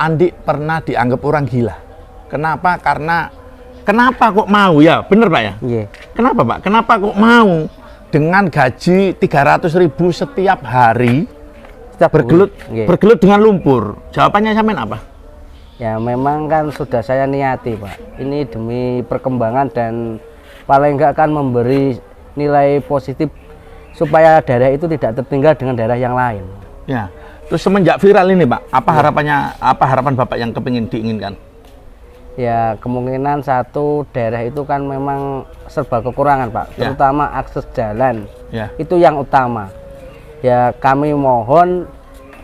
Andi pernah dianggap orang gila. Kenapa? Kenapa kok mau ya? Bener Pak ya? Iya. Kenapa Pak? Kenapa kok mau dengan gaji 300.000 setiap hari bergelut dengan lumpur? Jawabannya sampean apa? Ya memang kan sudah saya niati Pak. Ini demi perkembangan dan paling enggak kan memberi nilai positif supaya daerah itu tidak tertinggal dengan daerah yang lain. Ya. Terus semenjak viral ini Pak, apa harapan Bapak yang diinginkan? Ya kemungkinan satu, daerah itu kan memang serba kekurangan Pak, terutama akses jalan. Itu yang utama. Ya kami mohon,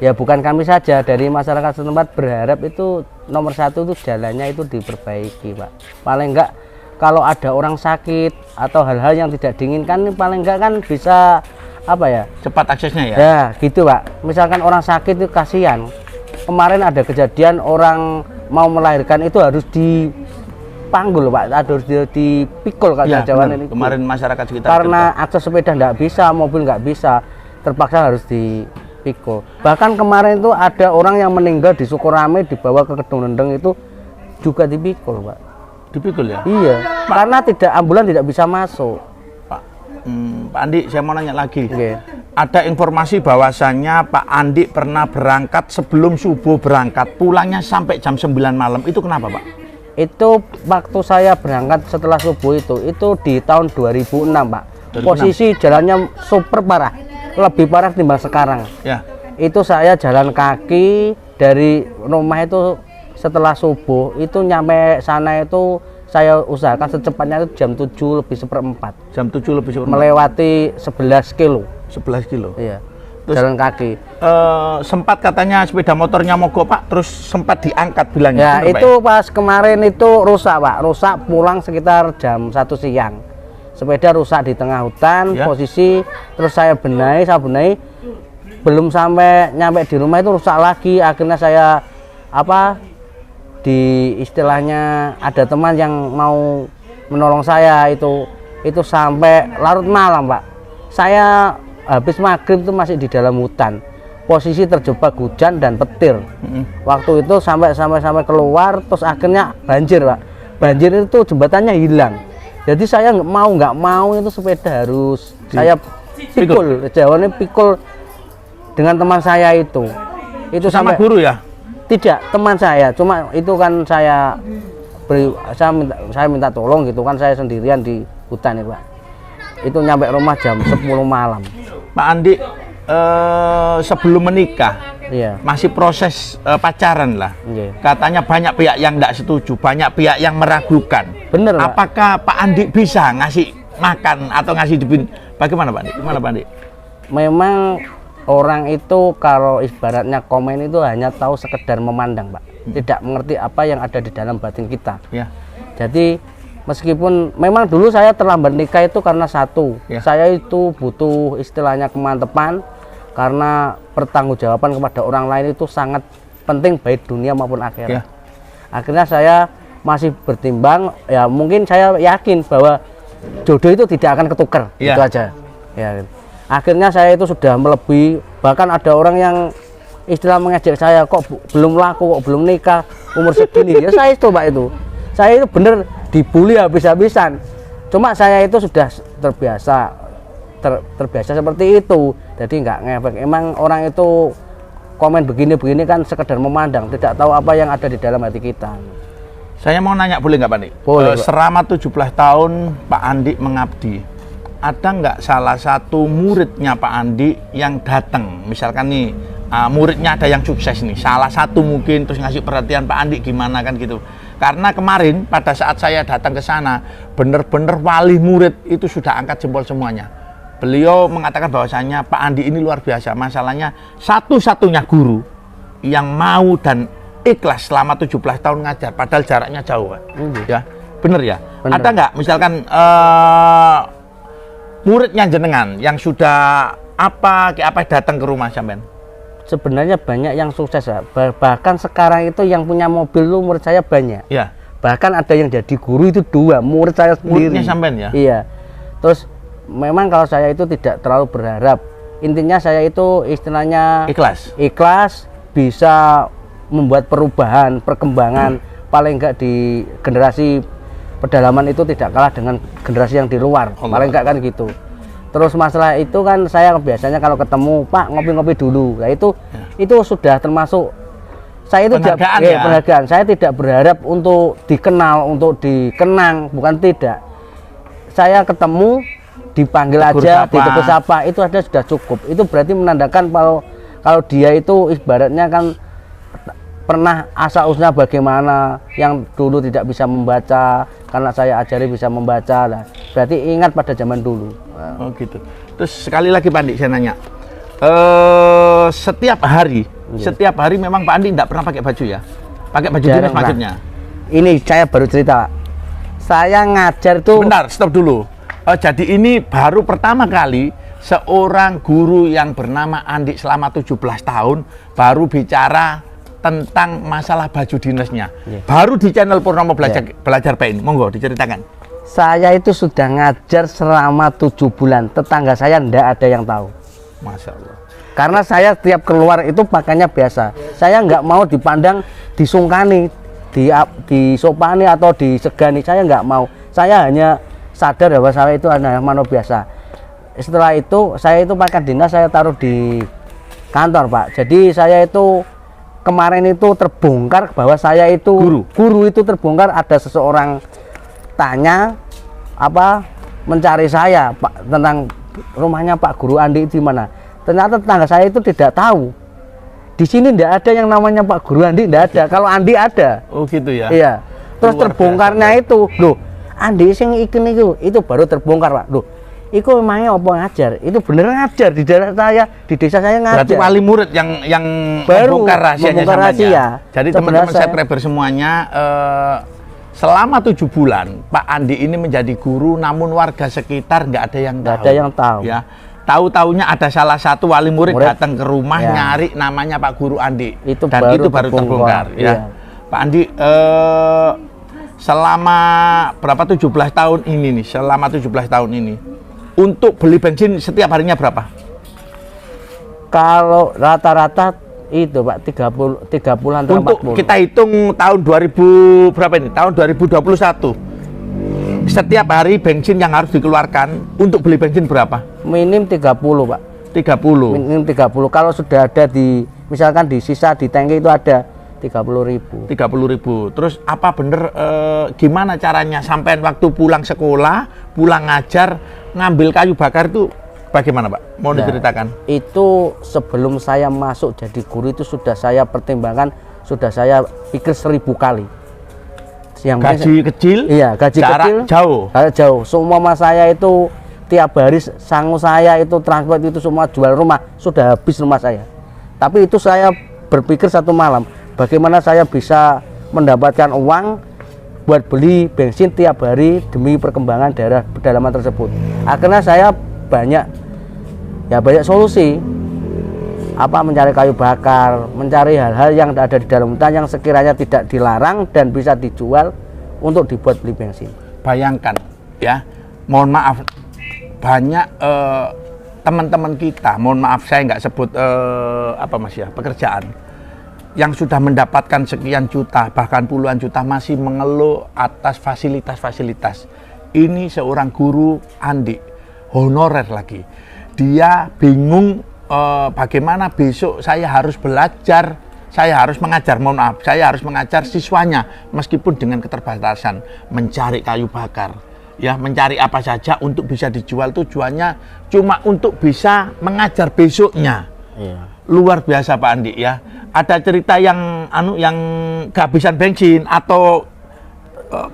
ya bukan kami saja, dari masyarakat setempat berharap itu nomor satu itu jalannya itu diperbaiki Pak. Paling enggak kalau ada orang sakit atau hal-hal yang tidak diinginkan, paling enggak kan bisa apa ya, cepat aksesnya ya. Ya gitu Pak, misalkan orang sakit itu kasihan. Kemarin ada kejadian orang mau melahirkan itu harus dipanggul Pak, harus dipikul kalau Jawa ini. Kemarin masyarakat sekitar karena akses sepeda nggak bisa, mobil nggak bisa, terpaksa harus dipikul. Bahkan kemarin itu ada orang yang meninggal di Sukorame, dibawa ke Kedung Nendeng itu juga dipikul Pak. Dipikul ya? Iya, karena ambulan tidak bisa masuk. Pak Andi, saya mau nanya lagi. Ada informasi bahwasannya Pak Andi pernah berangkat sebelum subuh berangkat, pulangnya sampai jam 9 malam. Itu kenapa Pak? Itu waktu saya berangkat setelah subuh itu di tahun 2006 Pak. 2006. Posisi jalannya super parah, lebih parah timbang sekarang. Ya. Itu saya jalan kaki dari rumah itu setelah subuh, itu nyampe sana itu saya usahakan secepatnya itu jam 7:04. Jam 7:04. Melewati 11 kilo. 11 kilo? Iya. Terus, jalan kaki. Sempat katanya sepeda motornya mogok Pak, terus sempat diangkat bilangnya. Ya itu Pak? Pas kemarin itu rusak Pak, rusak pulang sekitar jam 1 siang. Sepeda rusak di tengah hutan, posisi terus saya benahi, belum sampai nyampe di rumah itu rusak lagi. Akhirnya saya di istilahnya ada teman yang mau menolong saya itu sampai larut malam Pak. Saya habis maghrib itu masih di dalam hutan, posisi terjebak hujan dan petir. Waktu itu sampai keluar, terus akhirnya banjir Pak. Banjir itu jembatannya hilang. Jadi saya nggak mau itu sepeda harus saya pikul. Jawabannya pikul dengan teman saya itu sama sampai guru ya? Tidak, teman saya, cuma itu kan saya minta tolong gitu kan, saya sendirian di hutan itu Pak. Itu nyampe rumah jam 10 malam. Pak Andi, sebelum menikah, masih proses pacaran lah. Katanya banyak pihak yang tidak setuju, banyak pihak yang meragukan. Bener Pak. Apakah Pak Andi bisa ngasih makan atau ngasih dibin? Bagaimana Pak Andi? Gimana Pak Andi? Memang orang itu kalau ibaratnya komen itu hanya tahu sekedar memandang Pak, tidak mengerti apa yang ada di dalam batin kita. Jadi meskipun memang dulu saya terlambat nikah itu karena satu, saya itu butuh istilahnya kemantepan, karena pertanggungjawaban kepada orang lain itu sangat penting baik dunia maupun akhirat. Akhirnya saya masih bertimbang, ya mungkin saya yakin bahwa jodoh itu tidak akan ketukar, itu aja. Akhirnya saya itu sudah melebihi, bahkan ada orang yang istilah mengejek saya, kok belum laku, kok belum nikah, umur segini. Ya saya itu Pak saya itu bener dibully habis-habisan. Cuma saya itu sudah terbiasa seperti itu, jadi nggak ngefek. Emang orang itu komen begini-begini kan sekedar memandang, tidak tahu apa yang ada di dalam hati kita. Saya mau nanya, boleh nggak Pak Andi? Boleh. Selama 17 tahun Pak Andi mengabdi, ada nggak salah satu muridnya Pak Andi yang datang, misalkan nih muridnya ada yang sukses nih, salah satu mungkin, terus ngasih perhatian Pak Andi gimana kan gitu. Karena kemarin pada saat saya datang ke sana, bener-bener wali murid itu sudah angkat jempol semuanya. Beliau mengatakan bahwasanya Pak Andi ini luar biasa, masalahnya satu-satunya guru yang mau dan ikhlas selama 17 tahun ngajar, padahal jaraknya jauh Pak. Ya, bener ya? Bener. Ada nggak misalkan muridnya jenengan yang sudah apa datang ke rumah sampean? Sebenarnya banyak yang sukses Pak. Bahkan sekarang itu yang punya mobil itu murid saya banyak. Bahkan ada yang jadi guru itu 2, murid saya sendiri. Muridnya sampean ya? Iya. Terus memang kalau saya itu tidak terlalu berharap. Intinya saya itu istilahnya ikhlas bisa membuat perubahan, perkembangan, paling enggak di generasi pedalaman itu tidak kalah dengan generasi yang di luar, paling enggak kan gitu. Terus masalah itu kan saya biasanya kalau ketemu Pak ngopi-ngopi dulu, nah itu sudah termasuk saya itu penghargaan. Saya tidak berharap untuk dikenal, untuk dikenang, bukan tidak. Saya ketemu, dipanggil aja, ditegur sapa, itu ada sudah cukup. Itu berarti menandakan kalau dia itu ibaratnya kan pernah asal-usulnya bagaimana, yang dulu tidak bisa membaca, karena saya ajari bisa membaca lah. Berarti ingat pada zaman dulu. Oh gitu. Terus sekali lagi Pak Andi saya nanya, setiap hari memang Pak Andi tidak pernah pakai baju ya? Pakai baju dinas maksudnya? Ini saya baru cerita. Saya ngajar tuh. Bentar, stop dulu. Jadi ini baru pertama kali seorang guru yang bernama Andi selama 17 tahun baru bicara tentang masalah baju dinasnya. Baru di channel Purnomo Belajar PN. Monggo diceritakan. Saya itu sudah ngajar selama 7 bulan. Tetangga saya ndak ada yang tahu. Masya Allah. Karena saya tiap keluar itu pakainya biasa. Saya nggak mau dipandang disungkani, disopani atau disegani. Saya nggak mau. Saya hanya sadar bahwa saya itu anak manusia biasa. Setelah itu saya itu pakaian dinas saya taruh di kantor Pak. Jadi saya itu kemarin itu terbongkar bahwa saya itu guru itu terbongkar, ada seseorang tanya mencari saya Pak tentang rumahnya Pak Guru Andi di mana. Ternyata tetangga saya itu tidak tahu. Di sini tidak ada yang namanya Pak Guru Andi, tidak ada. Kalau Andi ada. Oh gitu ya. Iya. Terus terbongkarnya itu, loh, Andi sing ikin itu baru terbongkar Pak. Loh, itu emangnya apa ngajar? Itu bener ngajar di daerah saya, di desa saya ngajar. Berarti wali murid yang baru membongkar rahasianya rahasia. Jadi teman-teman subscriber semuanya, selama 7 bulan Pak Andi ini menjadi guru, namun warga sekitar nggak ada yang tahu. Nggak ada yang tahu. Ya. Tahu-taunya ada salah satu wali murid datang ke rumah nyari namanya Pak Guru Andi. Itu itu baru terbongkar. Iya. Ya. Pak Andi, selama berapa 17 tahun ini nih? Selama 17 tahun ini untuk beli bensin setiap harinya berapa? Kalau rata-rata itu Pak 30-an atau 40. Kita hitung tahun 2000 berapa ini? Tahun 2021. Setiap hari bensin yang harus dikeluarkan untuk beli bensin berapa? Minim 30 Pak. 30. Minim 30. Kalau sudah ada di misalkan di sisa di tangki itu ada 30.000. 30.000. Terus apa bener gimana caranya sampai waktu pulang sekolah, pulang ngajar, ngambil kayu bakar itu bagaimana Pak? Mau diceritakan? Itu sebelum saya masuk jadi guru itu sudah saya pertimbangkan, sudah saya pikir 1000 kali. Yang gaji kecil? Iya, gaji kecil. Jauh. Semua mas saya itu tiap hari sangu saya itu transport itu semua jual rumah, sudah habis rumah saya. Tapi itu saya berpikir satu malam, bagaimana saya bisa mendapatkan uang buat beli bensin tiap hari demi perkembangan daerah pedalaman tersebut. Akhirnya saya banyak solusi, mencari kayu bakar, mencari hal-hal yang ada di dalam hutan yang sekiranya tidak dilarang dan bisa dijual untuk dibuat beli bensin. Bayangkan ya, mohon maaf, banyak teman-teman kita, mohon maaf saya nggak sebut pekerjaan, yang sudah mendapatkan sekian juta bahkan puluhan juta masih mengeluh atas fasilitas-fasilitas. Ini seorang guru Andi, honorer lagi, dia bingung bagaimana besok saya harus belajar, saya harus mengajar, mohon maaf, saya harus mengajar siswanya meskipun dengan keterbatasan, mencari kayu bakar, ya, mencari apa saja untuk bisa dijual, tujuannya cuma untuk bisa mengajar besoknya. Iya. Luar biasa Pak Andi ya. Ada cerita yang kehabisan bensin atau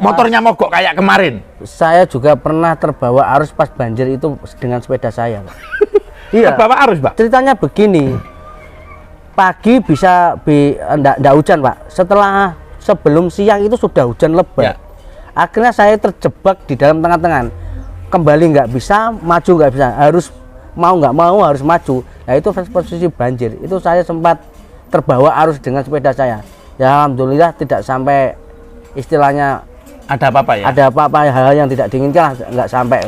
motornya mogok kayak kemarin? Saya juga pernah terbawa arus pas banjir itu dengan sepeda saya, Pak. Iya. Terbawa arus, Pak. Ceritanya begini. Pagi bisa enggak hujan, Pak. Sebelum siang itu sudah hujan lebat. Ya. Akhirnya saya terjebak di dalam tengah-tengah. Kembali nggak bisa, maju nggak bisa. Harus mau nggak mau harus maju. Nah, itu posisi banjir. Itu saya sempat terbawa arus dengan sepeda saya. Ya alhamdulillah tidak sampai istilahnya ada apa-apa ya. Ada apa-apa, hal-hal yang tidak diinginkan nggak sampai.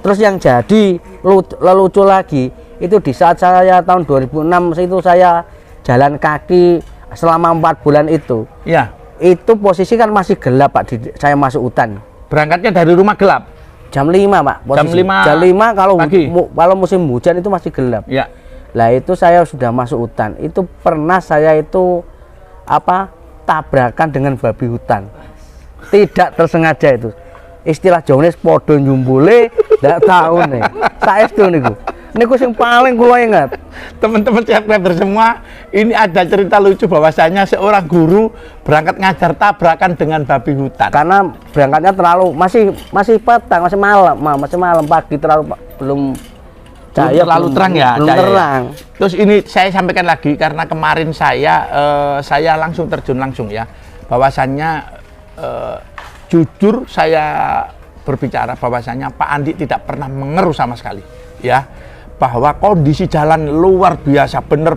Terus yang jadi lucu lagi itu di saat saya tahun 2006 itu saya jalan kaki selama 4 bulan itu, Ya. itu posisi kan masih gelap Pak, saya masuk hutan. Berangkatnya dari rumah gelap. Jam 5 Pak, posisi. Jam 5 pagi. Kalau musim hujan itu masih gelap. Ya. Lah itu saya sudah masuk hutan. Itu pernah saya itu tabrakan dengan babi hutan. Tidak tersengaja itu. Istilah Jawane podo nyumbule, ndak tahu nih. Saestu niku. Niku sing paling kula ingat. Teman-teman subscriber semua, ini ada cerita lucu bahwasanya seorang guru berangkat ngajar tabrakan dengan babi hutan. Karena berangkatnya terlalu masih petang, masih malam pagi, belum cahaya, terlalu terang ya, belum cahaya. terang. Terus ini saya sampaikan lagi karena kemarin saya langsung terjun langsung ya, bahwasannya jujur saya berbicara bahwasanya Pak Andi tidak pernah mengeruh sama sekali ya, bahwa kondisi jalan luar biasa, bener